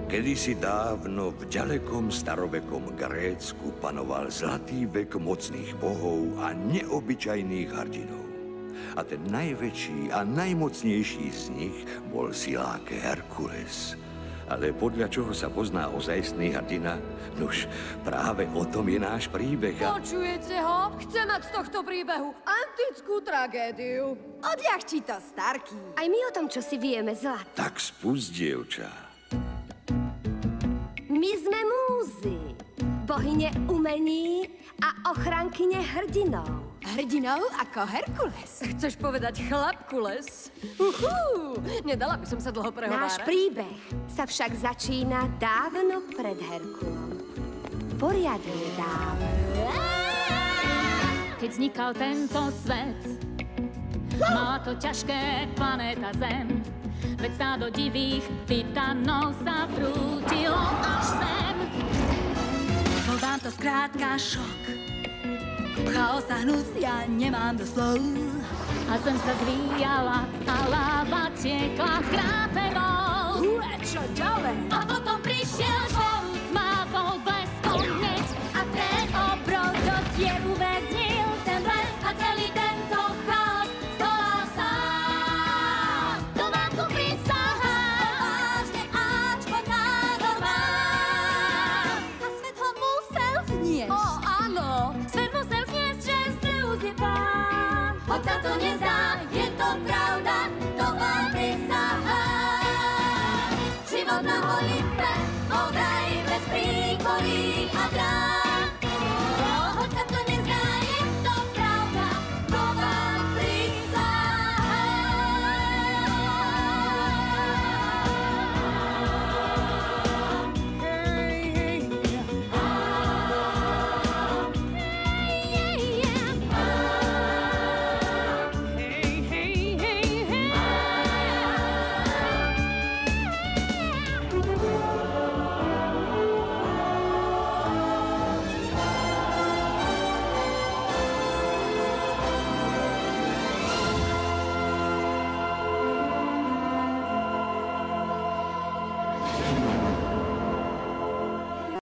Kedysi dávno v ďalekom starovekom Grécku panoval zlatý vek mocných bohov a neobyčajných hrdinov. A ten najväčší a najmocnejší z nich bol silák Herkules. Ale podľa čoho sa pozná ozajstný hrdina? Nuž, práve o tom je náš príbeh. Počujete ho? Chce mať z tohto príbehu antickú tragédiu. Odľahčí to, Starky. Aj my o tom, čo si vieme, Zlat. Tak spust, dievča. My sme múzy, bohyne umení a ochrankyne hrdinov. Hrdinov ako Herkules. Chceš povedať chlapkules? Nedala by som sa dlho prehovárať. Náš príbeh sa však začína dávno pred Herkulom. Poriadne dávno. Keď vznikal tento svet, mala to ťažké planéta Zem. Veď stádo divých titanov sa prútilo až sem. Bol vám to skrátka šok. Chaos a hnus, ja nemám doslov. A zem sa zvíjala a láva tiekla z kráterov. Čo ďalej? A potom prišiel žolt, mávol bleskom hneď. A ten obrov do dier uväznil ten blesk. A celý tento chaos stolal sám. To vám tu prísť